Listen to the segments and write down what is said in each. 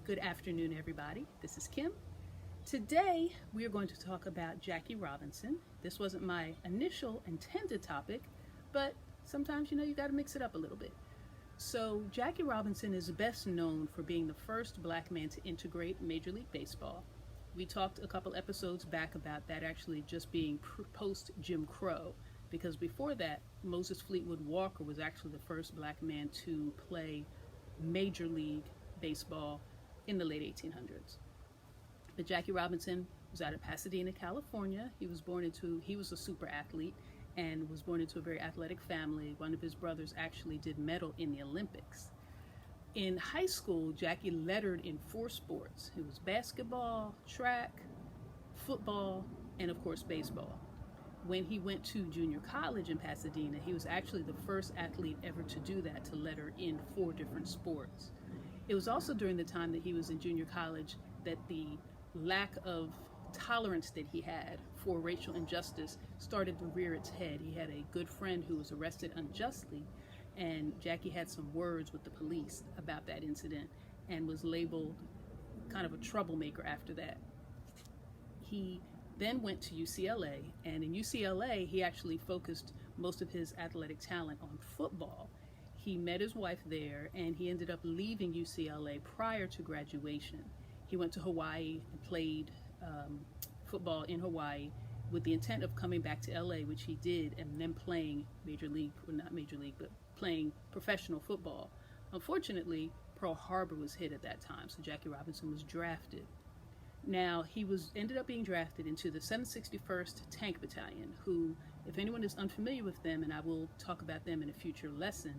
Good afternoon, everybody. This is Kim. Today, we are going to talk about Jackie Robinson. This wasn't my initial intended topic, but sometimes, you got to mix it up a little bit. So, Jackie Robinson is best known for being the first black man to integrate Major League Baseball. We talked a couple episodes back about that actually just being post Jim Crow, because before that, Moses Fleetwood Walker was actually the first black man to play Major League Baseball in the late 1800s. But Jackie Robinson was out of Pasadena, California. He was a super athlete and was born into a very athletic family. One of his brothers actually did medal in the Olympics. In high school, Jackie lettered in 4 sports. It was basketball, track, football, and of course baseball. When he went to junior college in Pasadena, he was actually the first athlete ever to do that, to letter in 4 different sports. It was also during the time that he was in junior college that the lack of tolerance that he had for racial injustice started to rear its head. He had a good friend who was arrested unjustly, and Jackie had some words with the police about that incident and was labeled kind of a troublemaker after that. He then went to UCLA, and in UCLA, he actually focused most of his athletic talent on football. He met his wife there, and he ended up leaving UCLA prior to graduation. He went to Hawaii and played football in Hawaii with the intent of coming back to LA, which he did, and then playing playing professional football. Unfortunately, Pearl Harbor was hit at that time, so Jackie Robinson was drafted. Now, he ended up being drafted into the 761st Tank Battalion, who, if anyone is unfamiliar with them, and I will talk about them in a future lesson,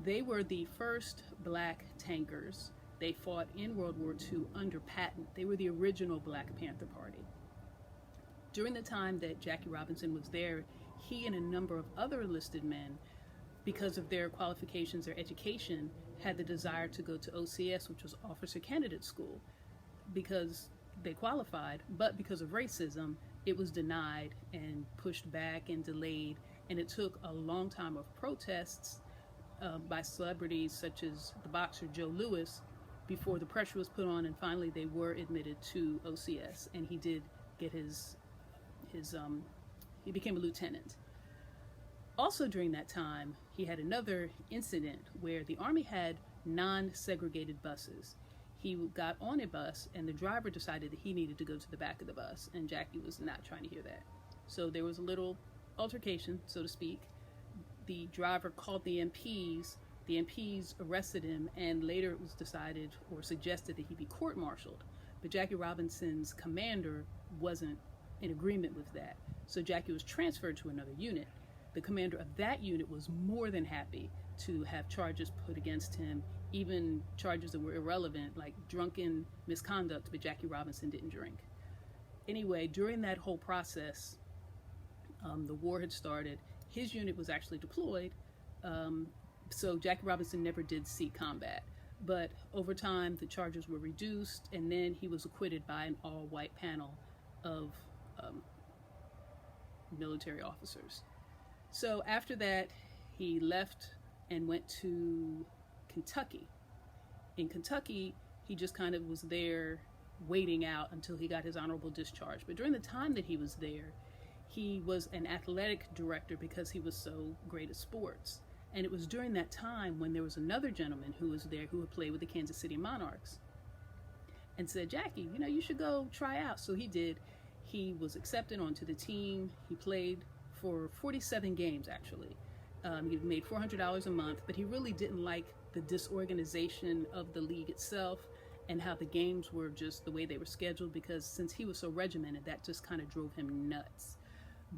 they were the first black tankers. They fought in World War II under Patton. They were the original Black Panther Party. During the time that Jackie Robinson was there, he and a number of other enlisted men, because of their qualifications, their education, had the desire to go to OCS, which was Officer Candidate School, because they qualified, but because of racism, it was denied and pushed back and delayed, and it took a long time of protests by celebrities such as the boxer Joe Louis before the pressure was put on, and finally they were admitted to OCS, and he did get he became a lieutenant. Also during that time, he had another incident where the Army had non-segregated buses. He got on a bus, and the driver decided that he needed to go to the back of the bus, and Jackie was not trying to hear that. So there was a little altercation, so to speak. The driver called the MPs. The MPs arrested him, and later it was decided or suggested that he be court-martialed. But Jackie Robinson's commander wasn't in agreement with that. So Jackie was transferred to another unit. The commander of that unit was more than happy to have charges put against him, even charges that were irrelevant, like drunken misconduct, but Jackie Robinson didn't drink. Anyway, during that whole process, the war had started. His unit was actually deployed, so Jackie Robinson never did see combat. But over time, the charges were reduced, and then he was acquitted by an all-white panel of military officers. So after that, he left and went to Kentucky. In Kentucky, he just kind of was there waiting out until he got his honorable discharge. But during the time that he was there, he was an athletic director because he was so great at sports. And it was during that time when there was another gentleman who was there who had played with the Kansas City Monarchs and said, Jackie, you should go try out. So he did. He was accepted onto the team. He played for 47 games, actually. He made $400 a month, but he really didn't like the disorganization of the league itself and how the games were just the way they were scheduled, because since he was so regimented, that just kind of drove him nuts.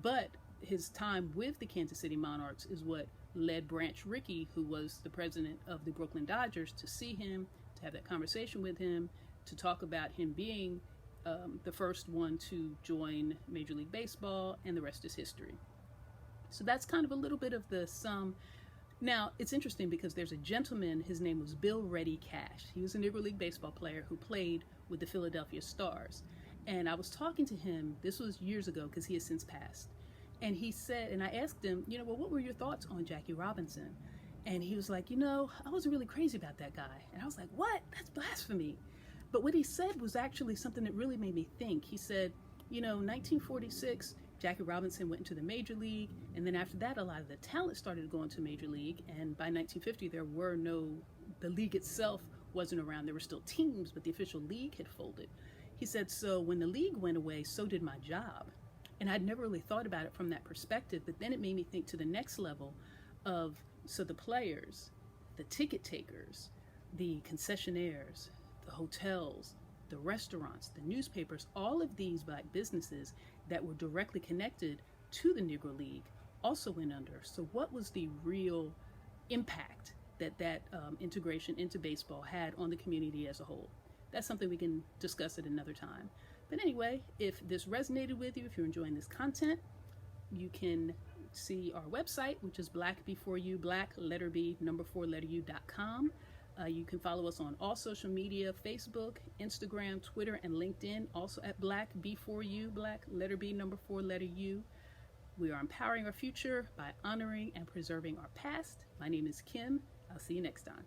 But his time with the Kansas City Monarchs is what led Branch Rickey, who was the president of the Brooklyn Dodgers, to see him, to have that conversation with him, to talk about him being the first one to join Major League Baseball, and the rest is history. So that's kind of a little bit of the sum. Now, it's interesting because there's a gentleman, his name was Bill Reddy Cash. He was a Negro League baseball player who played with the Philadelphia Stars. And I was talking to him, this was years ago because he has since passed. And he said, and I asked him, well, what were your thoughts on Jackie Robinson? And he was like, I wasn't really crazy about that guy. And I was like, what? That's blasphemy. But what he said was actually something that really made me think. He said, 1946, Jackie Robinson went into the Major League, and then after that, a lot of the talent started going to Major League, and by 1950, the league itself wasn't around. There were still teams, but the official league had folded. He said, so when the league went away, so did my job. And I'd never really thought about it from that perspective, but then it made me think to the next level of, so the players, the ticket takers, the concessionaires, the hotels, the restaurants, the newspapers, all of these black businesses that were directly connected to the Negro League also went under. So what was the real impact that integration into baseball had on the community as a whole? That's something we can discuss at another time. But anyway, if this resonated with you, if you're enjoying this content, you can see our website, which is blackb4u, black, letter B, number 4, letter U.com. You can follow us on all social media, Facebook, Instagram, Twitter, and LinkedIn, also at blackb4u, black, letter B, number 4, letter U. We are empowering our future by honoring and preserving our past. My name is Kim. I'll see you next time.